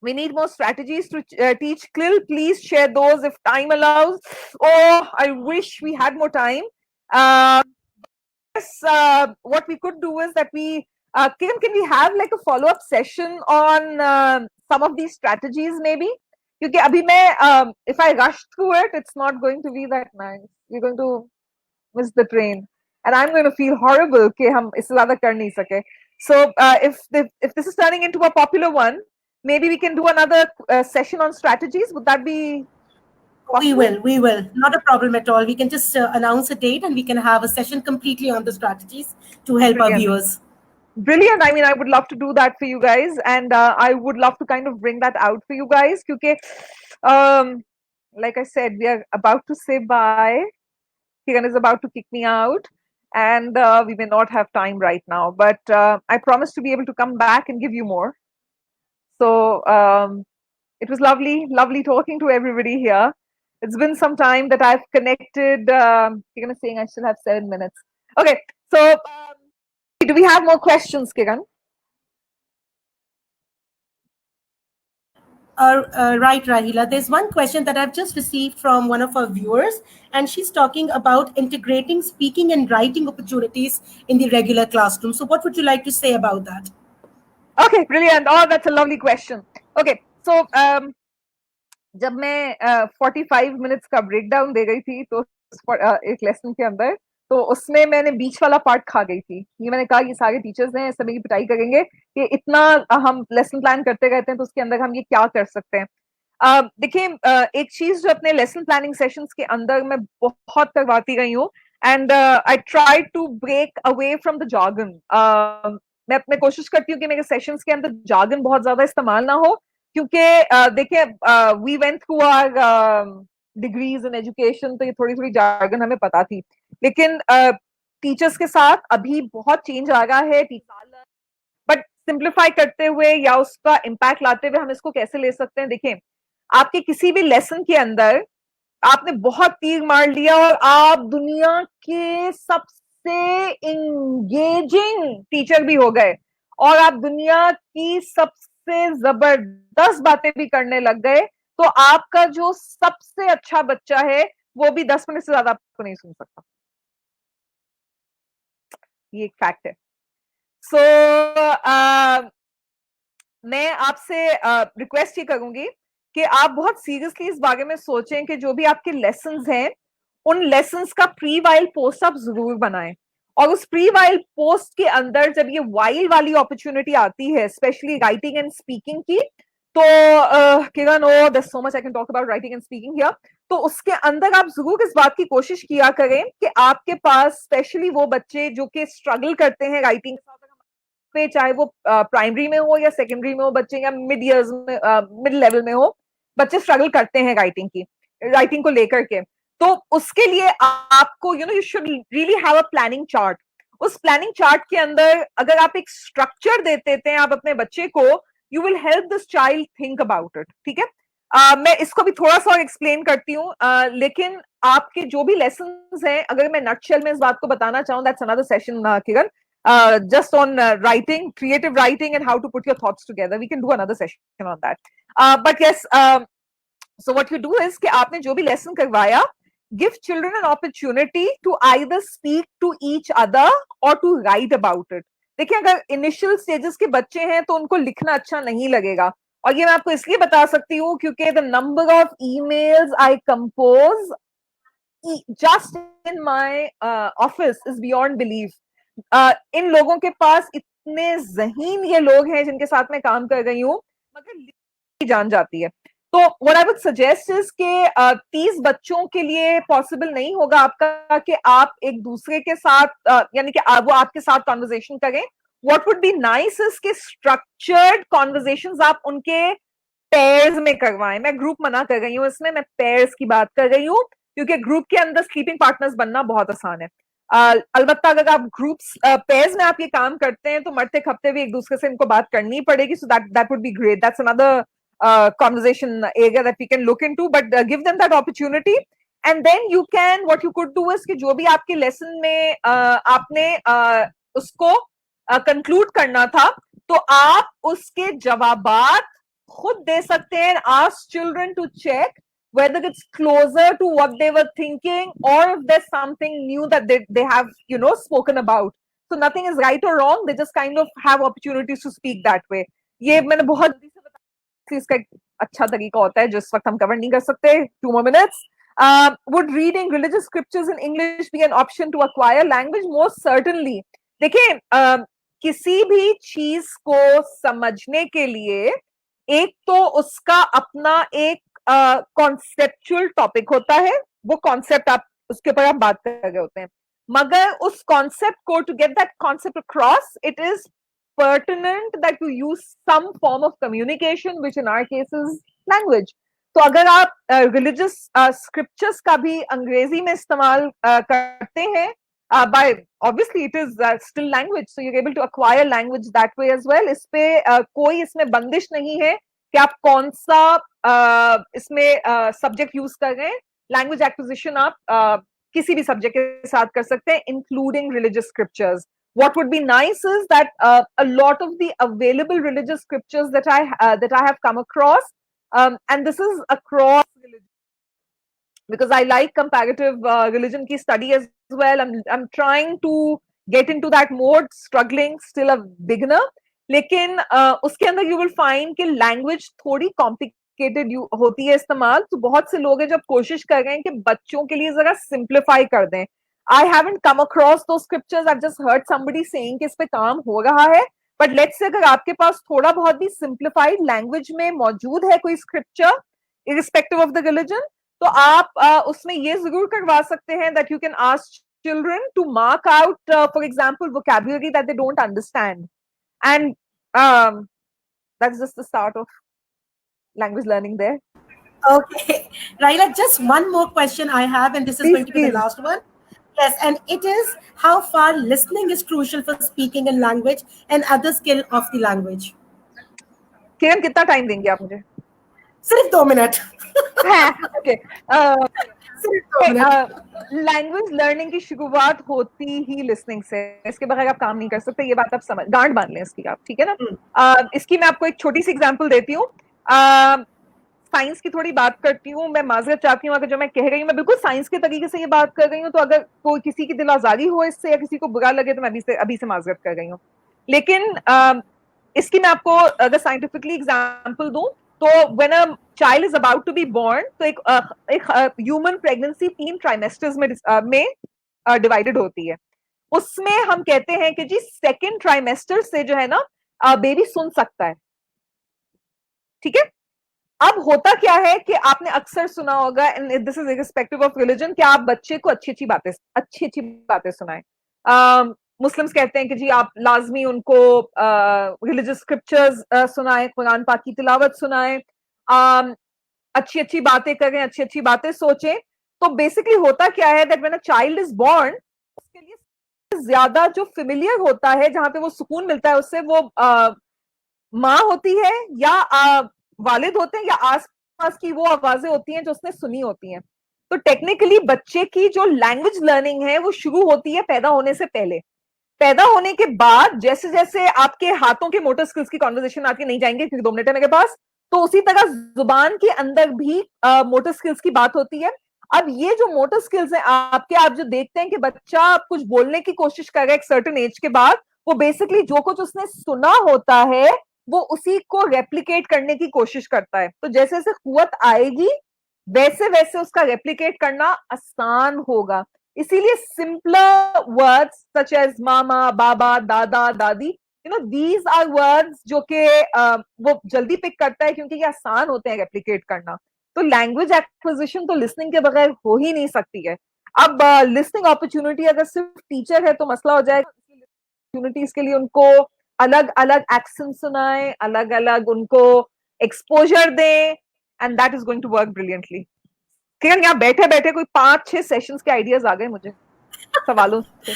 We need more strategies to teach CLIL. Please share those if time allows. Oh, I wish we had more time. Yes, what we could do is that can we have like a follow-up session on some of these strategies maybe? Because abhi main, if I rush through it, it's not going to be that nice. We're going to miss the train. And I'm going to feel horrible कि हम इससे ज़्यादा कर नहीं सके. So if this is turning into a popular one, maybe we can do another session on strategies. Would that be possible? We will. Not a problem at all. We can just announce a date and we can have a session completely on the strategies to help our viewers. Brilliant. I mean, I would love to do that for you guys. And I would love to kind of bring that out for you guys. Because, like I said, we are about to say bye. Kiran is about to kick me out. And we may not have time right now. But I promise to be able to come back and give you more. So it was lovely talking to everybody here. It's been some time that I've connected. Kiran is saying I still have 7 minutes. Okay, so do we have more questions, Kiran? Right, Rahila. There's one question that I've just received from one of our viewers, and she's talking about integrating speaking and writing opportunities in the regular classroom. So, what would you like to say about that? Okay, brilliant. Oh, that's a lovely question. Okay, so जब मैं 45 minutes का breakdown दे गई थी तो एक lesson के अंदर, तो उसमें मैंने बीच वाला पार्ट खा गई थी। ये मैंने कहा ये सारे टीचर्स हैं, सभी की पिटाई करेंगे कि इतना हम लेसन प्लान करते रहते हैं, तो उसके अंदर हम ये क्या कर सकते हैं। देखिए, एक चीज जो अपने लेसन प्लानिंग सेशंस के अंदर मैं बहुत करवाती रही हूँ, and I try to break away from the jargon. मैं अपने कोशिश करती हूँ कि मेरे सेशंस के अंदर जार्गन बहुत ज्यादा इस्तेमाल ना हो, क्योंकि देखिए we went through our degrees in education, तो ये थोड़ी थोड़ी जार्गन हमें पता थी, लेकिन टीचर्स के साथ अभी बहुत चेंज आ रहा है। बट सिंप्लीफाई करते हुए या उसका इम्पैक्ट लाते हुए हम इसको कैसे ले सकते हैं? देखिए, आपके किसी भी लेसन के अंदर आपने बहुत तीर मार लिया और आप दुनिया के सबसे इंगेजिंग टीचर भी हो गए और आप दुनिया की सबसे जबरदस्त बातें भी करने लग गए, तो आपका जो सबसे अच्छा बच्चा है वो भी 10 मिनट से ज्यादा आपको नहीं सुन सकता। ये एक फैक्ट है। सो मैं आपसे रिक्वेस्ट ये करूंगी कि आप बहुत सीरियसली इस बारे में सोचें कि जो भी आपके लेसन्स हैं, उन लेसन्स का प्री वाइल पोस्ट आप जरूर बनाएं, और उस प्री वाइल पोस्ट के अंदर जब ये वाइल वाली अपॉर्चुनिटी आती है, स्पेशली राइटिंग एंड स्पीकिंग की, तो Kiran, oh there so much I can talk about writing and speaking here, तो उसके अंदर आप जरूर इस बात की कोशिश किया करें कि आपके पास स्पेशली वो बच्चे जो कि स्ट्रगल करते हैं राइटिंग पे, चाहे वो प्राइमरी में हो या सेकेंडरी में हो बच्चे, या मिड ईयर्स में, मिड लेवल में हो, बच्चे स्ट्रगल करते हैं राइटिंग को लेकर के, तो उसके लिए आपको you should really have a planning chart. उस प्लानिंग चार्ट के अंदर अगर आप एक स्ट्रक्चर दे देते हैं आप अपने बच्चे को, you will help this child think about it. ठीक है, मैं इसको भी थोड़ा सा और एक्सप्लेन करती हूँ, लेकिन आपके जो भी लेसन्स हैं, अगर मैं नटशेल में इस बात को बताना चाहूँ, that's another session Kiran, just on writing, creative writing, and how to put your thoughts together. We can do another session on that. But yes, so what you do is कि आपने जो भी lesson करवाया, give children an opportunity to either speak to each other or to write about it. देखिए, अगर initial stages के बच्चे हैं तो उनको लिखना अच्छा नहीं लगेगा, और ये मैं आपको इसलिए बता सकती हूँ क्योंकि the number of emails I compose just in my office is beyond belief. इन लोगों के पास इतने ज़हीन ये लोग हैं जिनके साथ मैं काम कर रही हूँ, मगर जान जाती है। तो what I would suggest is कि 30 बच्चों के लिए पॉसिबल नहीं होगा आपका कि आप एक दूसरे के साथ यानी कि वो आपके साथ कॉन्वर्जेशन करें। What would be nice is कि स्ट्रक्चर्ड कॉन्वर्जेशंस आप उनके पेयर्स में करवाएं। मैं ग्रुप मना कर रही हूँ इसमें, मैं पेयर्स की बात कर रही हूँ, क्योंकि ग्रुप के अंदर स्लीपिंग पार्टनर्स बनना बहुत आसान है। अलबत्ता अगर आप ग्रुप्स पेयर्स में आप ये काम करते हैं तो मरते खपते भी एक दूसरे से इनको बात करनी पड़ेगी, so that would be great. That's another conversation area that we can look into, but give them that opportunity, and then you can, what you could do is कि जो भी आपके लेसन में आपने उसको कंक्लूड करना था, तो आप उसके जवाबात खुद दे सकते हैं, ask children to check whether it's closer to what they were thinking or if there's something new that they have spoken about. So nothing is right or wrong, they just kind of have opportunities to speak that way. ये मैंने बहुत जल्दी से बताया, इसका एक अच्छा तरीका होता है जो इस वक्त हम कवर नहीं कर सकते। 2 more minutes. Would reading religious scriptures in English be an option to acquire language? Most certainly. देखिए, किसी भी चीज को समझने के लिए एक तो उसका अपना एक कॉन्सेप्चुअल टॉपिक होता है, वो कॉन्सेप्ट आप उसके ऊपर आप बात कर रहे होते हैं, मगर उस कॉन्सेप्ट को, to get that concept across, it is pertinent that you use some form of communication, which in our case is language. तो अगर आप religious scriptures का भी अंग्रेजी में इस्तेमाल करते हैं, by obviously it is still language, so you're able to acquire language that way as well. इस पे कोई इसमें बंदिश नहीं है कि आप कौन सा इसमें सब्जेक्ट यूज कर रहे हैं, लैंग्वेज एक्विजिशन आप किसी भी सब्जेक्ट के साथ कर सकते हैं, including religious scriptures. What would be nice is that a lot of the available religious scriptures that I have come across, and this is across religion, because I like comparative religion ki study as well. I'm trying to get into that mode, struggling, still a beginner. लेकिन उसके अंदर you will find कि language थोड़ी complicated होती है इस्तेमाल. तो बहुत से लोग हैं जब कोशिश कर रहे हैं कि बच्चों के लिए जरा simplify कर दें. I haven't come across those scriptures. I've just heard somebody saying कि इस पे काम हो रहा है. But let's say अगर आपके पास थोड़ा बहुत भी simplified language में मौजूद है कोई scripture, irrespective of the religion, तो आप उसमें ये जरूर करवा सकते हैं that you can ask children to mark out, for example, vocabulary that they don't understand. And that's just the start of language learning there. Okay. Raila, just one more question I have, and this is going to be the last one. Yes, and it is how far listening is crucial for speaking in language and other skill of the language. किरण, कितना time देंगे आप मुझे? सिर्फ 2 minute. Okay. Language learning की शुरुआत होती ही listening से. इसके बगैर आप काम नहीं कर सकते. ये बात आप समझ, गांठ बांध लें इसकी आप, ठीक है ना? इसकी मैं आपको एक छोटी सी एग्जांपल देती हूँ. साइंस की थोड़ी बात करती हूँ. मैं माजरत चाहती हूँ अगर जो मैं कह रही हूँ मैं बिल्कुल साइंस के तरीके से ये बात कर रही हूँ, तो अगर कोई किसी की दिल आजारी हो इससे या किसी को बुरा लगे तो मैं अभी से माजरत कर रही हूँ. लेकिन इसकी मैं आपको अगर साइंटिफिकली एग्जांपल दूं तो when a child is about to be born, तो एक ह्यूमन प्रेगनेंसी 3 ट्राइमेस्टर्स में डिवाइडेड होती है. उसमें हम कहते हैं कि जी सेकेंड ट्राइमेस्टर से जो है ना बेबी सुन सकता है. ठीक है. अब होता क्या है कि आपने अक्सर सुना होगा, and this is irrespective of religion, कि आप बच्चे को अच्छी अच्छी बातें सुनाएं. मुस्लिम्स कहते हैं कि जी आप लाजमी उनको रिलीजियस स्क्रिप्चर्स सुनाएं, कुरान पाक की तिलावत सुनाएं, अच्छी अच्छी बातें करें, अच्छी अच्छी बातें सोचें. तो बेसिकली होता क्या है that when a child is born, उसके लिए ज्यादा जो फेमिलियर होता है, जहां पे वो सुकून मिलता है उससे, वो माँ होती है या वालिद होते हैं या आसपास की वो आवाजें होती हैं जो उसने सुनी होती हैं. तो टेक्निकली बच्चे की जो लैंग्वेज लर्निंग है वो शुरू होती है पैदा होने से पहले. पैदा होने के बाद जैसे जैसे आपके हाथों के मोटर स्किल्स की कॉन्वर्सेशन आती नहीं जाएंगे क्योंकि 2 मिनट है मेरे पास, तो उसी तरह जुबान के अंदर भी मोटर स्किल्स की बात होती है. अब ये जो मोटर स्किल्स हैं आपके, आप जो देखते हैं कि बच्चा कुछ बोलने की कोशिश कर रहा है एक सर्टेन एज के बाद, वो बेसिकली जो कुछ उसने सुना होता है वो उसी को रेप्लिकेट करने की कोशिश करता है. तो जैसे जैसे कुव्वत आएगी वैसे वैसे उसका रेप्लिकेट करना आसान होगा. इसीलिए सिंपलर वर्ड्स सच एज मामा, बाबा, दादा, दादी, दीज आर वर्ड्स जो कि वो जल्दी पिक करता है क्योंकि ये आसान होते हैं रेप्लिकेट करना. तो लैंग्वेज एक्विजिशन तो लिसनिंग के बगैर हो ही नहीं सकती है. अब लिसनिंग अपॉर्चुनिटी अगर सिर्फ टीचर है तो मसला हो जाएगा. अपॉर्चुनिटीज के लिए उनको अलग अलग एक्सेंट सुनाएं, अलग अलग उनको एक्सपोजर दें, and that is going to work brilliantly. Kiran, यहाँ बैठे बैठे कोई 5-6 सेशंस के आइडियाज आ गए मुझे सवालों से.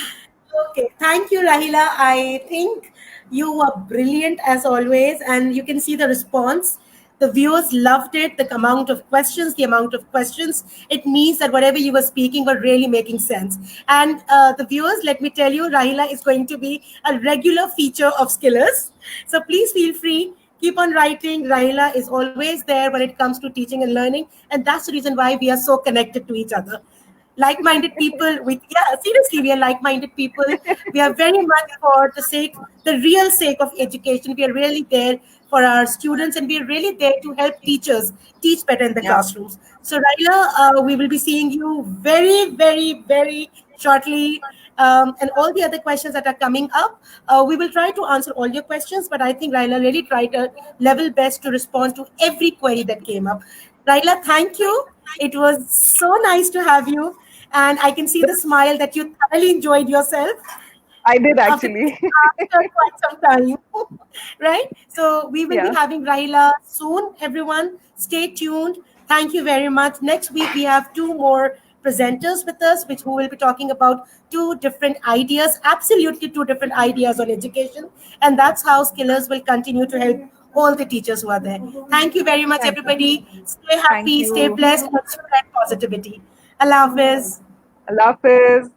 Okay, thank you, Rahila. I think you were brilliant as always, and you can see the response. The viewers loved it, the amount of questions. It means that whatever you were speaking were really making sense. And the viewers, let me tell you, Rahila is going to be a regular feature of Skillers. So please feel free. Keep on writing. Rahila is always there when it comes to teaching and learning. And that's the reason why we are so connected to each other. Like-minded people seriously, we are like-minded people. We are very much for the real sake of education. We are really there for our students, and we are really there to help teachers teach better in the classrooms. So Rahila, we will be seeing you very, very, very shortly. And all the other questions that are coming up, we will try to answer all your questions, but I think Rahila really tried her level best to respond to every query that came up. Rahila, thank you. It was so nice to have you. And I can see the smile that you thoroughly enjoyed yourself. I did actually. After quite some time, right? So we will be having Rahila soon, everyone. Stay tuned. Thank you very much. Next week, we have 2 more presenters with us, who will be talking about 2 different ideas, absolutely 2 different ideas on education. And that's how Skillers will continue to help all the teachers who are there. Thank you very much, Thank you. everybody. Stay happy, Thank stay you. blessed, and spread positivity. Allah Hafiz. Allah Hafiz.